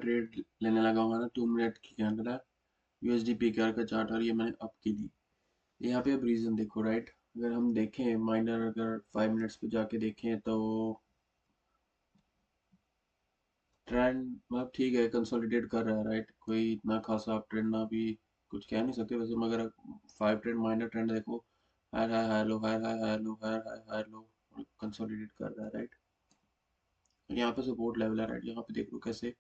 Trade लेने लगा हूँ ना, 2 मिनट की कैंडल है, यूएसडी पीकेआर का चार्ट, और ये मैंने अप की ली। यहाँ पे अब रीजन देखो राइट। अगर हम देखें माइनर, अगर 5 मिनट्स पे जाके देखें तो ट्रेंड मतलब ठीक है, कंसोलिडेट कर रहा है राइट। कोई इतना खासा अप ट्रेंड ना भी कुछ कह नहीं सकते वैसे, मगर 5 ट्रेंड माइनर ट्रेंड देखो, high high high low, high high high low, high high high low, consolidate कर रहा है राइट। यहाँ पे सपोर्ट लेवल है राइट। यहाँ पे देख लो कैसे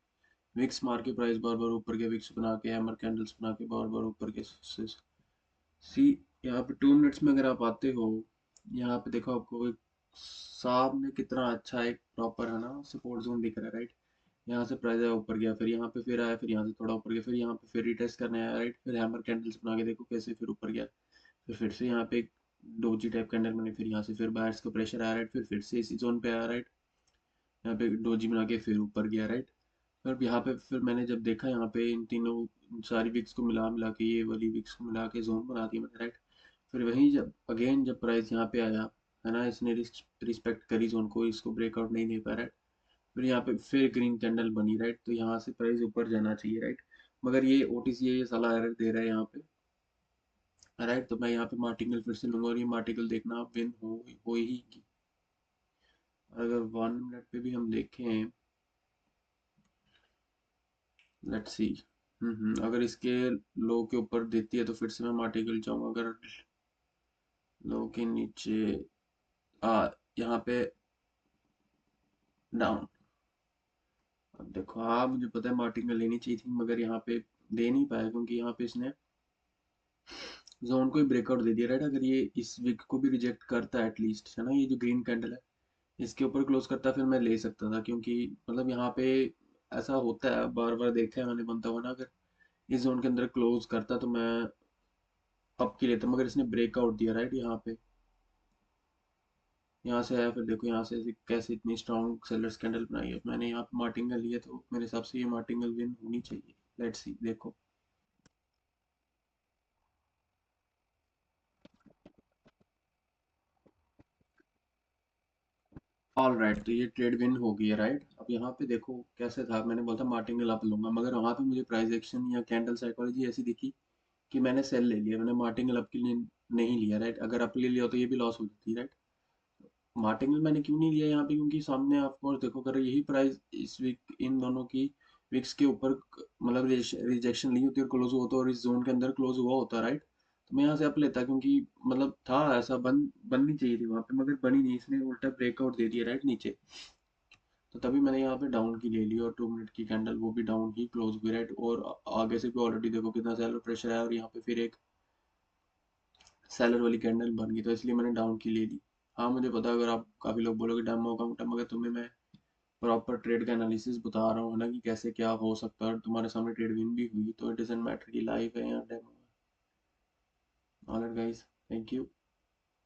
विक्स मार के प्राइस बार बार ऊपर के, विक्स बना के, हैमर कैंडल्स बना के बार बार ऊपर के। सी यहाँ पे 2 मिनट्स में अगर आप आते हो, यहाँ पे देखो आपको एक सामने कितना अच्छा एक प्रॉपर है ना सपोर्ट जोन दिख रहा है राइट। यहाँ से प्राइस आया ऊपर गया, फिर यहाँ पे फिर आया, फिर यहाँ से थोड़ा ऊपर गया, फिर यहाँ पे फिर रिटेस्ट करने आया राइट। फिर हैमर कैंडल्स बना के देखो कैसे फिर ऊपर गया, फिर से यहाँ पे एक डोजी टाइप कैंडल बनी, फिर यहाँ से फिर बायर्स का प्रेशर आया राइट, फिर से इसी जोन पे आया राइट। यहाँ पे डोजी बना के फिर ऊपर गया राइट। फिर यहाँ पे फिर मैंने जब देखा यहाँ पे इन तीनों सारी विक्स को मिला मिला के, ये वाली विक्स को मिला के जोन बना दिया मैंने राइट। फिर वहीं जब अगेन जब प्राइस यहाँ पे आया है ना, इसने रिस्पेक्ट करी जोन को, इसको ब्रेकआउट नहीं दे पा रहा है। फिर यहाँ पे फिर ग्रीन कैंडल बनी राइट, तो यहाँ से प्राइस ऊपर जाना चाहिए राइट। मगर ये ओटीसी ये साला एरर दे रहा है यहाँ पे राइट। तो मैं यहाँ पे मार्टिकल फिर से लूंगा, और ये मार्टिकल देखना आप विन हो ही की। अगर 1 मिनट पे भी हम देखें, लेट्स सी, अगर इसके लो के ऊपर देती है तो फिर से मैं मार्टिकल जाऊंगा। अगर लो के नीचे यहाँ पे डाउन, अब देखो हाँ मुझे पता है मार्टिकल लेनी चाहिए थी, मगर यहाँ पे दे नहीं पाया क्योंकि यहाँ पे इसने जोन को ही ब्रेकआउट दे दिया राइट। अगर ये इस वीक को भी रिजेक्ट करता है एटलीस्ट है ना, ये जो ग्रीन कैंडल है इसके ऊपर क्लोज करता, फिर मैं ले सकता था, क्योंकि मतलब यहाँ पे ऐसा होता है बार बार देखा है मैंने बनता हुआ ना। अगर इस जोन के अंदर क्लोज करता तो मैं अप की लेता, मगर इसने ब्रेकआउट दिया राइट। यहाँ पे यहाँ से आया, फिर देखो यहाँ से कैसे इतनी स्ट्रॉन्ग सेलर्स कैंडल बनाई है। मैंने यहाँ पे मार्टिंगल लिया, तो मेरे हिसाब से ये मार्टिंगल विन होनी चाहिए। लेट्स सी देखो। ऑल राइट, तो ये ट्रेड विन हो गई है राइट। अब यहाँ पे देखो कैसे था, मैंने बोला था मार्टिंगल अप लूंगा, मगर वहां पे मुझे प्राइस एक्शन या कैंडल साइकोलॉजी ऐसी दिखी कि मैंने सेल ले लिया। मैंने मार्टिंगल अप के लिए नहीं लिया राइट। अगर अप ले लिया तो ये भी लॉस हो जाती राइट। मार्टिंगल मैंने क्यों नहीं लिया यहाँ पे, क्योंकि सामने ऑफकोर्स देखो अगर यही प्राइस इस वीक इन दोनों की विक्स के ऊपर मतलब रिजेक्शन ली होती और क्लोज हुआ, तो और इस जोन के अंदर क्लोज हुआ होता राइट, तो मैं यहाँ से अप लेता, क्योंकि मतलब था ऐसा बननी चाहिए थी वहां पे, मगर बनी नहीं, इसने उल्टा ब्रेकआउट दे दिया राइट नीचे। तो तभी मैंने यहाँ पे डाउन की ले ली, और 2 मिनट की कैंडल वो भी डाउन ही क्लोज हुई राइट। और आगे से भी ऑलरेडी देखो कितना सेलर प्रेशर है, और यहाँ पे फिर एक सेलर वाली कैंडल बन गई, तो इसलिए मैंने डाउन की ले ली। हाँ मुझे पता है, अगर आप काफी लोग बोलोगे डैम होगा मोटा, मगर तुम्हें मैं प्रॉपर ट्रेड का एनालिसिस बता रहा हूँ ना कि कैसे क्या हो सकता है, और तुम्हारे सामने ट्रेड विन भी हुई, तो इट डजंट मैटर कि लाइव है या डेमो है। Alright guys, thank you.